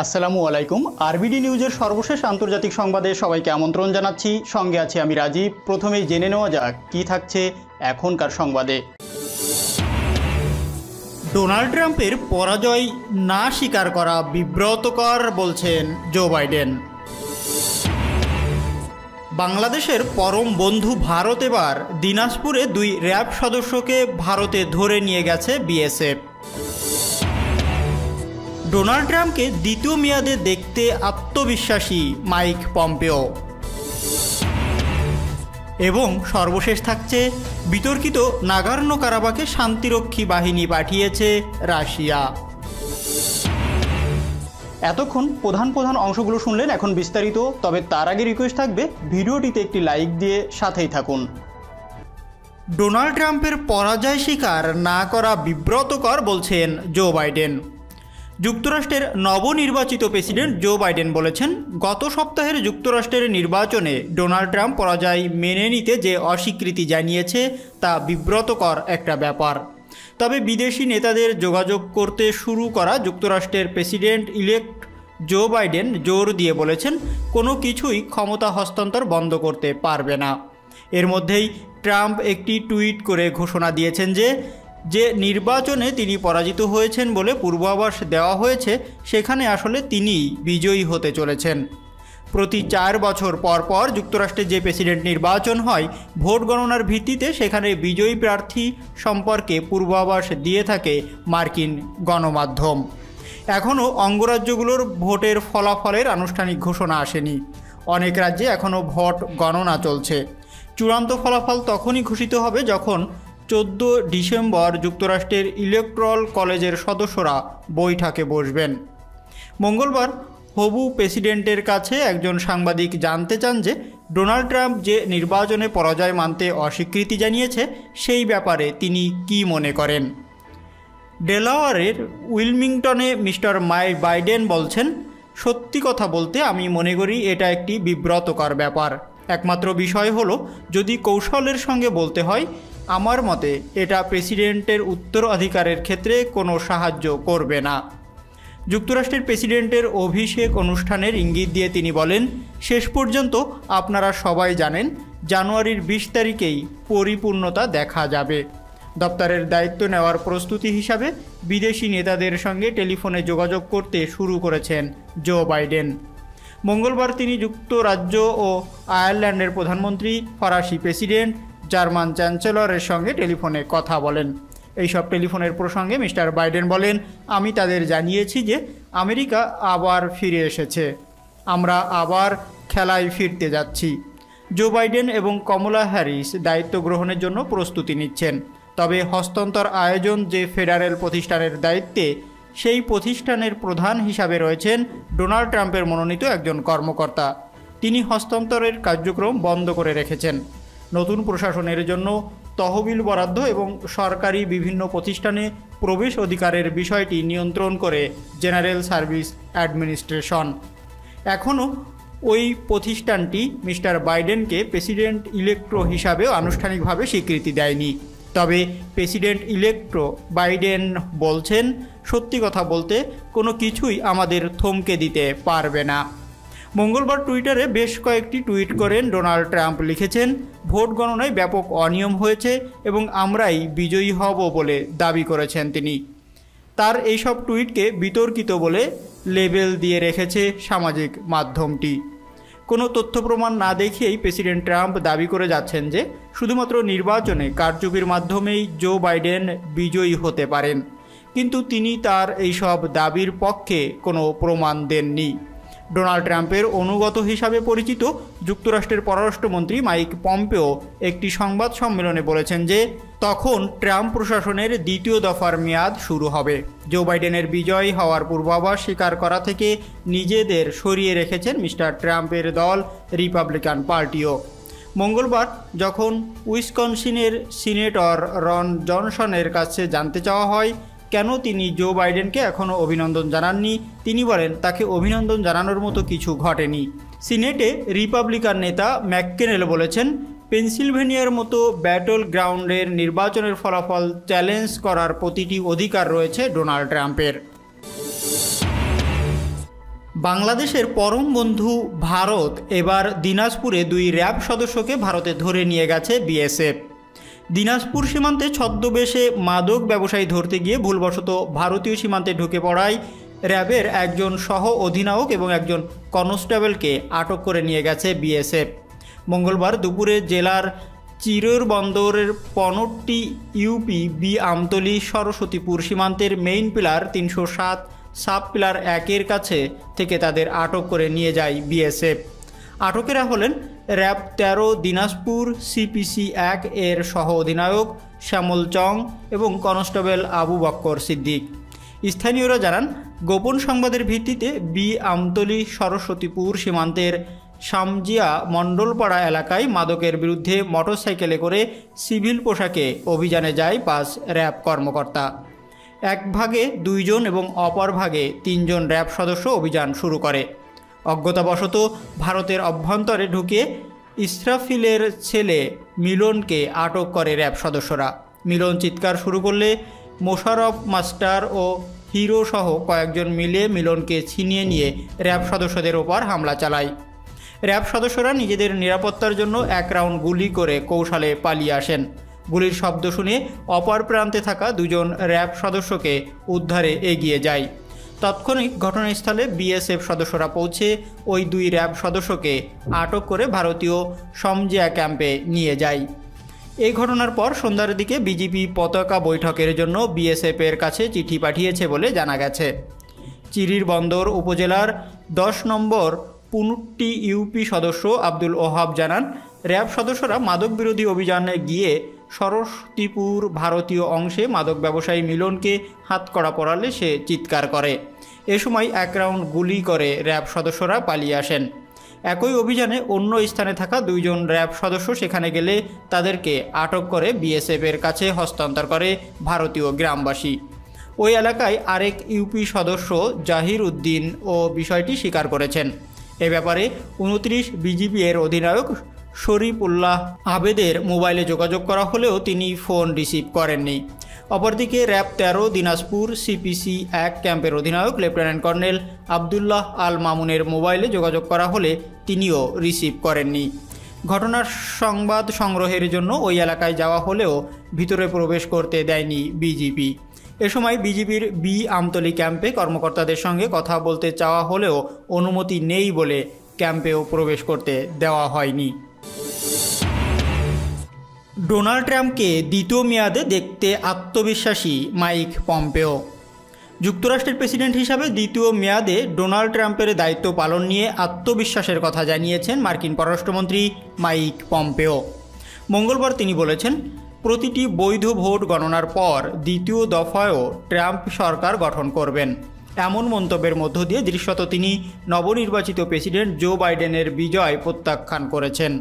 আসসালামু আলাইকুম। আরবিডি নিউজের সর্বশেষ আন্তর্জাতিক সংবাদে সবাইকে আমন্ত্রণ জানাচ্ছি। সঙ্গে আছি আমি রাজীব। প্রথমেই জেনে নেওয়া যাক কী থাকছে এখনকার সংবাদে। ডোনাল্ড ট্রাম্পের পরাজয় না স্বীকার করা বিব্রতকর বলছেন জো বাইডেন। বাংলাদেশের পরম বন্ধু ভারত এবার দিনাজপুরে 2 র্যাব সদস্যকে ভারতে ধরে নিয়ে গেছে বিএসএফ। ডোনাল্ড ট্রাম্পকে দ্বিতীয় মেয়াদে দেখতে আত্মবিশ্বাসী মাইক পম্পেও। এবং সর্বশেষ থাকছে বিতর্কিত নাগোর্নো কারাবাখে শান্তিরক্ষী বাহিনী পাঠিয়েছে রাশিয়া। এতক্ষণ প্রধান অংশগুলো শুনলেন, এখন বিস্তারিত। তবে তার আগে রিকোয়েস্ট থাকবে ভিডিওটিতে একটি লাইক দিয়ে সাথেই থাকুন। ডোনাল্ড ট্রাম্পের পরাজয় স্বীকার না করা বিব্রতকর বলছেন জো বাইডেন। যুক্তরাষ্ট্রের নবনির্বাচিত প্রেসিডেন্ট জো বাইডেন বলেছেন, গত সপ্তাহের যুক্তরাষ্ট্রের নির্বাচনে ডোনাল্ড ট্রাম্প পরাজয় মেনে নিতে যে অস্বীকৃতি জানিয়েছে তা বিব্রতকর একটা ব্যাপার। তবে বিদেশি নেতাদের যোগাযোগ করতে শুরু করা যুক্তরাষ্ট্রের প্রেসিডেন্ট ইলেক্ট জো বাইডেন জোর দিয়ে বলেছেন, কোনো কিছুই ক্ষমতা হস্তান্তর বন্ধ করতে পারবে না। এর মধ্যেই ট্রাম্প একটি টুইট করে ঘোষণা দিয়েছেন যে নির্বাচনে তিনি পরাজিত হয়েছেন বলে পূর্বাভাস দেওয়া হয়েছে, সেখানে আসলে তিনিই বিজয়ী হতে চলেছেন। প্রতি 4 বছর পর পর যুক্তরাষ্ট্রে যে প্রেসিডেন্ট নির্বাচন হয়, ভোট গণনার ভিত্তিতে সেখানে বিজয়ী প্রার্থী সম্পর্কে পূর্বাভাস দিয়ে থাকে মার্কিন গণমাধ্যম। এখনও অঙ্গরাজ্যগুলোর ভোটের ফলাফলের আনুষ্ঠানিক ঘোষণা আসেনি। অনেক রাজ্যে এখনও ভোট গণনা চলছে। চূড়ান্ত ফলাফল তখনই ঘোষিত হবে যখন 14 ডিসেম্বর যুক্তরাষ্ট্রের ইলেকট্রাল কলেজের সদস্যরা বৈঠকে বসবেন। মঙ্গলবার হবু প্রেসিডেন্টের কাছে একজন সাংবাদিক জানতে চান যে ডোনাল্ড ট্রাম্প যে নির্বাচনে পরাজয় মানতে অস্বীকৃতি জানিয়েছে সেই ব্যাপারে তিনি কি মনে করেন। ডেলাওয়ারের উইলমিংটনে মিস্টার বাইডেন বলছেন, সত্যি কথা বলতে আমি মনে করি এটা একটি বিব্রতকর ব্যাপার। একমাত্র বিষয় হলো, যদি কৌশলের সঙ্গে বলতে হয়, আমার মতে এটা প্রেসিডেন্টের উত্তরাধিকারের ক্ষেত্রে কোনো সাহায্য করবে না। যুক্তরাষ্ট্রের প্রেসিডেন্টের অভিষেক অনুষ্ঠানের ইঙ্গিত দিয়ে তিনি বলেন, শেষ পর্যন্ত আপনারা সবাই জানেন জানুয়ারির 20 তারিখেই পরিপূর্ণতা দেখা যাবে। দপ্তরের দায়িত্ব নেওয়ার প্রস্তুতি হিসাবে বিদেশি নেতাদের সঙ্গে টেলিফোনে যোগাযোগ করতে শুরু করেছেন জো বাইডেন। মঙ্গলবার তিনি যুক্তরাজ্য ও আয়ারল্যান্ডের প্রধানমন্ত্রী, ফরাসি প্রেসিডেন্ট, জার্মান চ্যান্সেলরের সঙ্গে টেলিফোনে কথা বলেন। এইসব টেলিফোনের প্রসঙ্গে মিস্টার বাইডেন বলেন, আমি তাদের জানিয়েছি যে আমেরিকা আবার ফিরে এসেছে, আমরা আবার খেলায় ফিরতে যাচ্ছি। জো বাইডেন এবং কমলা হ্যারিস দায়িত্ব গ্রহণের জন্য প্রস্তুতি নিচ্ছেন। তবে হস্তান্তর আয়োজন যে ফেডারেল প্রতিষ্ঠানের দায়িত্বে, সেই প্রতিষ্ঠানের প্রধান হিসাবে রয়েছেন ডোনাল্ড ট্রাম্পের মনোনীত একজন কর্মকর্তা। তিনি হস্তান্তরের কার্যক্রম বন্ধ করে রেখেছেন। নতুন প্রশাসনের জন্য তহবিল বরাদ্দ এবং সরকারি বিভিন্ন প্রতিষ্ঠানে প্রবেশ অধিকারের বিষয়টি নিয়ন্ত্রণ করে জেনারেল সার্ভিস অ্যাডমিনিস্ট্রেশন। এখনও ওই প্রতিষ্ঠানটি মিস্টার বাইডেনকে প্রেসিডেন্ট ইলেক্টো হিসাবেও আনুষ্ঠানিকভাবে স্বীকৃতি দেয়নি। তবে প্রেসিডেন্ট ইলেক্টো বাইডেন বলছেন, সত্যি কথা বলতে কোনো কিছুই আমাদের থমকে দিতে পারবে না। মঙ্গলবার টুইটারে বেশ কয়েকটি টুইট করেন ডোনাল্ড ট্রাম্প লিখেছেন, ভোট গণনায় ব্যাপক অনিয়ম হয়েছে এবং আমরাই বিজয়ী হব বলে দাবি করেছেন তিনি। তার এইসব টুইটকে বিতর্কিত বলে লেবেল দিয়ে রেখেছে সামাজিক মাধ্যমটি। কোনো তথ্য প্রমাণ না দেখিয়েই প্রেসিডেন্ট ট্রাম্প দাবি করে যাচ্ছেন যে শুধুমাত্র নির্বাচনে কারচুপির মাধ্যমেই জো বাইডেন বিজয়ী হতে পারেন, কিন্তু তিনি তার এইসব দাবির পক্ষে কোনো প্রমাণ দেননি। ডোনাল্ড ট্রাম্পের অনুগত হিসাবে পরিচিত যুক্তরাষ্ট্রের পররাষ্ট্রমন্ত্রী মাইক পম্পেও একটি সংবাদ সম্মেলনে বলেছেন যে তখন ট্রাম্প প্রশাসনের দ্বিতীয় দফার মেয়াদ শুরু হবে। জো বাইডেনের বিজয় হওয়ার পূর্বাভাস স্বীকার করা থেকে নিজেদের সরিয়ে রেখেছেন মিস্টার ট্রাম্পের দল রিপাবলিকান পার্টিও। মঙ্গলবার যখন উইসকনসিনের সিনেটর রন জনসনের কাছে জানতে চাওয়া হয় কেন তিনি জো বাইডেনকে এখনও অভিনন্দন জানাননি, তিনি বলেন তাকে অভিনন্দন জানানোর মতো কিছু ঘটেনি। সিনেটে রিপাবলিকান নেতা ম্যাককেনেল বলেছেন, পেনসিলভেনিয়ার মতো ব্যাটল গ্রাউন্ডের নির্বাচনের ফলাফল চ্যালেঞ্জ করার প্রতিটি অধিকার রয়েছে ডোনাল্ড ট্রাম্পের। বাংলাদেশের পরম বন্ধু ভারত এবার দিনাজপুরে 2 র্যাব সদস্যকে ভারতে ধরে নিয়ে গেছে বিএসএফ। দিনাজপুর সীমান্তে ছদ্মবেশে মাদক ব্যবসায়ী ধরতে গিয়ে ভুলবশত ভারতীয় সীমান্তে ঢুকে পড়ায় র্যাবের একজন সহ অধিনায়ক এবং একজন কনস্টেবলকে আটক করে নিয়ে গেছে বিএসএফ। মঙ্গলবার দুপুরে জেলার চিরর বন্দরের 15টি ইউপি বি আমতলী সরস্বতীপুর সীমান্তের মেইন পিলার 307 সাব পিলার 1-এর কাছে থেকে তাদের আটক করে নিয়ে যায় বিএসএফ। আটকেরা হলেন র্যাব 13 দিনাজপুর সিপিসি 1 এর সহ অধিনায়ক শ্যামল চং এবং কনস্টেবল আবু বক্কর সিদ্দিক। স্থানীয়রা জানান, গোপন সংবাদের ভিত্তিতে বি আমতলী সরস্বতীপুর সীমান্তের সামজিয়া মণ্ডলপাড়া এলাকায় মাদকের বিরুদ্ধে মোটরসাইকেলে করে সিভিল পোশাকে অভিযানে যায় 5 র্যাব কর্মকর্তা। এক ভাগে 2 জন এবং অপর ভাগে 3 জন র্যাব সদস্য অভিযান শুরু করে। অজ্ঞতাবশত ভারতের অভ্যন্তরে ঢুকে ইসরাফিলের ছেলে মিলনকে আটক করে র্যাব সদস্যরা। মিলন চিৎকার শুরু করলে মোশারফ মাস্টার ও হিরো সহ কয়েকজন মিলে মিলনকে ছিনিয়ে নিয়ে র্যাব সদস্যদের ওপর হামলা চালায়। র্যাব সদস্যরা নিজেদের নিরাপত্তার জন্য 1 রাউন্ড গুলি করে কৌশলে পালিয়ে আসেন। গুলির শব্দ শুনে অপর প্রান্তে থাকা 2 জন র্যাব সদস্যকে উদ্ধারে এগিয়ে যায়। তাৎক্ষণিক ঘটনাস্থলে বিএসএফ সদস্যরা পৌঁছে ওই 2 র্যাব সদস্যকে আটক করে ভারতীয় সমজিয়া ক্যাম্পে নিয়ে যায়। এই ঘটনার পর সন্ধ্যার দিকে বিজেপি পতাকা বৈঠকের জন্য বিএসএফের কাছে চিঠি পাঠিয়েছে বলে জানা গেছে। চিরির বন্দর উপজেলার 10 নম্বর 15টি ইউপি সদস্য আব্দুল ওহাব জানান, র্যাব সদস্যরা মাদক বিরোধী অভিযানে গিয়ে সরস্বতীপুর ভারতীয় অংশে মাদক ব্যবসায়ী মিলনকে হাতকড়া পরালে সে চিৎকার করে। এ সময় 1 রাউন্ড গুলি করে র্যাব সদস্যরা পালিয়ে আসেন। একই অভিযানে অন্য স্থানে থাকা 2 জন র্যাব সদস্য সেখানে গেলে তাদেরকে আটক করে বিএসএফের কাছে হস্তান্তর করে ভারতীয় গ্রামবাসী। ওই এলাকায় আরেক ইউপি সদস্য জাহির উদ্দিন ও বিষয়টি স্বীকার করেছেন। এ ব্যাপারে 29 বিজিবি এর অধিনায়ক শরীফুল্লাহ আবেদের মোবাইলে যোগাযোগ করা হলেও তিনি ফোন রিসিভ করেননি। অপরদিকে র্যাব 13 দিনাজপুর সিপিসি 1 ক্যাম্পের অধিনায়ক লেফটেন্যান্ট কর্নেল আবদুল্লাহ আল মামুনের মোবাইলে যোগাযোগ করা হলে তিনিও রিসিভ করেননি। ঘটনার সংবাদ সংগ্রহের জন্য ওই এলাকায় যাওয়া হলেও ভিতরে প্রবেশ করতে দেয়নি বিজিবি। এ সময় বিজিবির বি আমতলী ক্যাম্পে কর্মকর্তাদের সঙ্গে কথা বলতে চাওয়া হলেও অনুমতি নেই বলে ক্যাম্পেও প্রবেশ করতে দেওয়া হয়নি। ডোনাল্ড ট্রাম্পকে দ্বিতীয় মেয়াদে দেখতে আত্মবিশ্বাসী মাইক পম্পেও। যুক্তরাষ্ট্রের প্রেসিডেন্ট হিসাবে দ্বিতীয় মেয়াদে ডোনাল্ড ট্রাম্পের দায়িত্ব পালন নিয়ে আত্মবিশ্বাসের কথা জানিয়েছেন মার্কিন পররাষ্ট্রমন্ত্রী মাইক পম্পেও। মঙ্গলবার তিনি বলেছেন, প্রতিটি বৈধ ভোট গণনার পর দ্বিতীয় দফায়ও ট্রাম্প সরকার গঠন করবেন। এমন মন্তব্যের মধ্য দিয়ে দৃশ্যত তিনি নবনির্বাচিত প্রেসিডেন্ট জো বাইডেনের বিজয় প্রত্যাখ্যান করেছেন।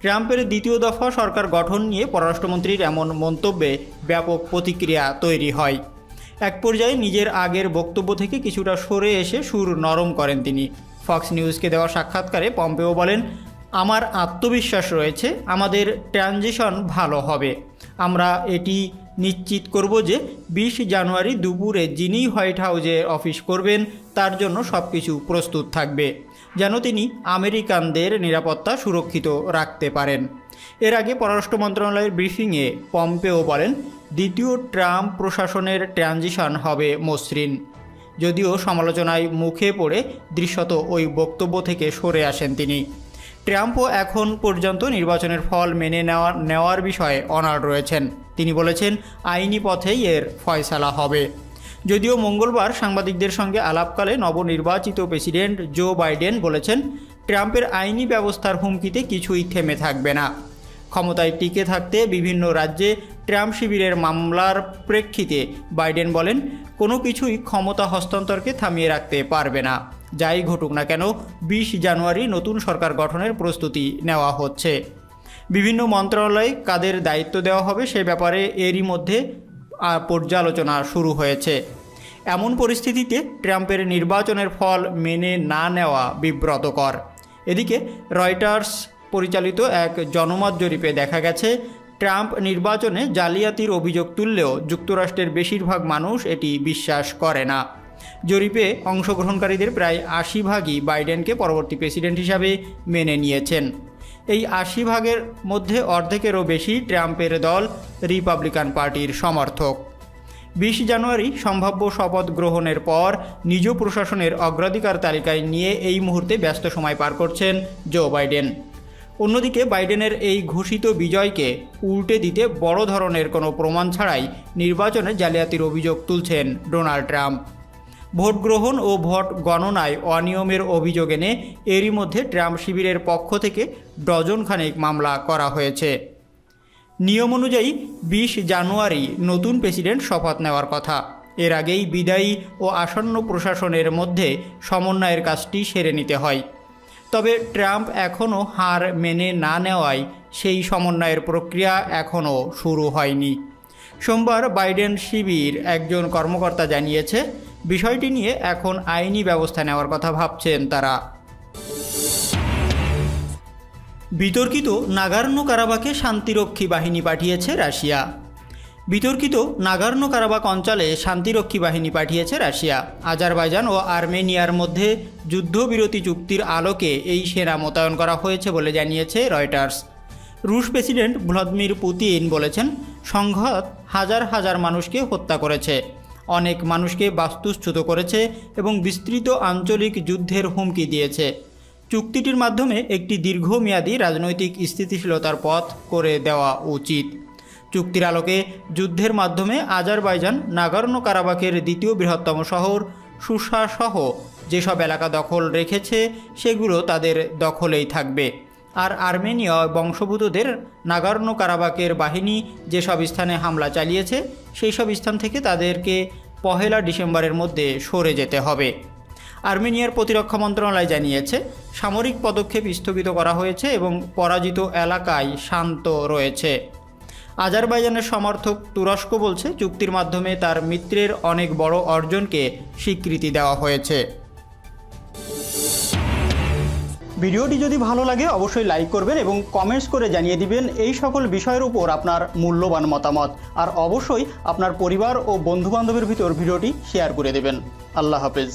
ট্রাম্পের দ্বিতীয় দফা সরকার গঠন নিয়ে পররাষ্ট্রমন্ত্রীর এমন মন্তব্যে ব্যাপক প্রতিক্রিয়া তৈরি হয়। এক পর্যায়ে নিজের আগের বক্তব্য থেকে কিছুটা সরে এসে সুর নরম করেন তিনি। ফক্স নিউজকে দেওয়া সাক্ষাৎকারে পম্পেও বলেন, আমার আত্মবিশ্বাস রয়েছে আমাদের ট্রানজিশন ভালো হবে। আমরা এটি নিশ্চিত করব যে 20 জানুয়ারি দুপুরে যিনি হোয়াইট হাউসে অফিস করবেন তার জন্য সব কিছু প্রস্তুত থাকবে, যেন তিনি আমেরিকানদের নিরাপত্তা সুরক্ষিত রাখতে পারেন। এর আগে পররাষ্ট্র মন্ত্রণালয়ের ব্রিফিংয়ে পম্পেও বলেন, দ্বিতীয় ট্রাম্প প্রশাসনের ট্রানজিশন হবে মসৃণ। যদিও সমালোচনায় মুখে পড়ে দৃশ্যত ওই বক্তব্য থেকে সরে আসেন তিনি। ট্রাম্পও এখন পর্যন্ত নির্বাচনের ফল মেনে নেওয়ার বিষয়ে অনড় রয়েছেন। তিনি বলেছেন, আইনি পথেই এর ফয়সালা হবে। যদিও মঙ্গলবার সাংবাদিকদের সঙ্গে আলাপকালে নবনির্বাচিত প্রেসিডেন্ট জো বাইডেন বলেছেন, ট্রাম্পের আইনি ব্যবস্থার হুমকিতে কিছুই থেমে থাকবে না। ক্ষমতায় টিকে থাকতে বিভিন্ন রাজ্যে ট্রাম্প শিবিরের মামলার প্রেক্ষিতে বাইডেন বলেন, কোনো কিছুই ক্ষমতা হস্তান্তরকে থামিয়ে রাখতে পারবে না। যাই ঘটুক না কেন 20 জানুয়ারি নতুন সরকার গঠনের প্রস্তুতি নেওয়া হচ্ছে। বিভিন্ন মন্ত্রণালয়ে কাদের দায়িত্ব দেওয়া হবে সে ব্যাপারে এরই মধ্যে পর্যালোচনা শুরু হয়েছে। এমন পরিস্থিতিতে ট্রাম্পের নির্বাচনের ফল মেনে না নেওয়া বিব্রতকর। এদিকে রয়টার্স পরিচালিত এক জনমত জরিপে দেখা গেছে, ট্রাম্প নির্বাচনে জালিয়াতির অভিযোগ তুললেও যুক্তরাষ্ট্রের বেশিরভাগ মানুষ এটি বিশ্বাস করে না। জরিপে অংশগ্রহণকারীদের প্রায় ৮০ ভাগই বাইডেনকে পরবর্তী প্রেসিডেন্ট হিসাবে মেনে নিয়েছেন। এই ৮০ ভাগের মধ্যে অর্ধেকেরও বেশি ট্রাম্পের দল রিপাবলিকান পার্টির সমর্থক। ২০ জানুয়ারি সম্ভাব্য শপথ গ্রহণের পর নিজ প্রশাসনের অগ্রাধিকার তালিকায় নিয়ে এই মুহূর্তে ব্যস্ত সময় পার করছেন জো বাইডেন। অন্যদিকে বাইডেনের এই ঘোষিত বিজয়কে উল্টে দিতে বড় ধরনের কোনো প্রমাণ ছাড়াই নির্বাচনে জালিয়াতির অভিযোগ তুলছেন ডোনাল্ড ট্রাম্প। ভোট গ্রহণ ও ভোট গণনায় অনিয়মের অভিযোগ এনে এরই মধ্যে ট্রাম্প শিবিরের পক্ষ থেকে ডজনখানেক মামলা করা হয়েছে। নিয়ম অনুযায়ী ২০ জানুয়ারি নতুন প্রেসিডেন্ট শপথ নেওয়ার কথা। এর আগেই বিদায়ী ও আসন্ন প্রশাসনের মধ্যে সমন্বয়ের কাজটি সেরে নিতে হয়। তবে ট্রাম্প এখনও হার মেনে না নেওয়ায় সেই সমন্বয়ের প্রক্রিয়া এখনও শুরু হয়নি। সোমবার বাইডেন শিবির একজন কর্মকর্তা জানিয়েছে, বিষয়টি নিয়ে এখন আইনি ব্যবস্থা নেওয়ার কথা ভাবছেন তারা। বিতর্কিত নাগোর্নো কারাবাখে শান্তিরক্ষী বাহিনী পাঠিয়েছে রাশিয়া। বিতর্কিত নাগোর্নো কারাবাখ অঞ্চলে শান্তিরক্ষী বাহিনী পাঠিয়েছে রাশিয়া। আজারবাইজান ও আর্মেনিয়ার মধ্যে যুদ্ধবিরতি চুক্তির আলোকে এই সেনা মোতায়েন করা হয়েছে বলে জানিয়েছে রয়টার্স। রুশ প্রেসিডেন্ট ভ্লাদিমির পুতিন বলেছেন, সংঘাত হাজার হাজার মানুষকে হত্যা করেছে, অনেক মানুষকে বাস্তুচ্যুত করেছে এবং বিস্তৃত আঞ্চলিক যুদ্ধের হুমকি দিয়েছে। চুক্তিটির মাধ্যমে একটি দীর্ঘমেয়াদী রাজনৈতিক স্থিতিশীলতার পথ করে দেওয়া উচিত। চুক্তির আলোকে যুদ্ধের মাধ্যমে আজারবাইজান নাগোর্নো কারাবাখের দ্বিতীয় বৃহত্তম শহর সুসা সহ যেসব এলাকা দখল রেখেছে সেগুলো তাদের দখলেই থাকবে। আর আর্মেনীয় বংশোদ্ভূতদের নাগোর্নো কারাবাখের বাহিনী যেসব স্থানে হামলা চালিয়েছে সেই সব স্থান থেকে তাদেরকে ১ ডিসেম্বরের মধ্যে সরে যেতে হবে। আর্মেনিয়ার প্রতিরক্ষা মন্ত্রণালয় জানিয়েছে, সামরিক পদক্ষেপ স্থগিত করা হয়েছে এবং পরাজিত এলাকায় শান্ত রয়েছে। আজারবাইজানের সমর্থক তুরস্ক বলছে, চুক্তির মাধ্যমে তার মিত্রের অনেক বড় অর্জনকে স্বীকৃতি দেওয়া হয়েছে। ভিডিওটি যদি ভালো লাগে অবশ্যই লাইক করবেন এবং কমেন্টস করে জানিয়ে দিবেন এই সকল বিষয়ের উপর আপনার মূল্যবান মতামত। আর অবশ্যই আপনার পরিবার ও বন্ধুবান্ধবের ভিতর ভিডিওটি শেয়ার করে দেবেন। আল্লাহ হাফেজ।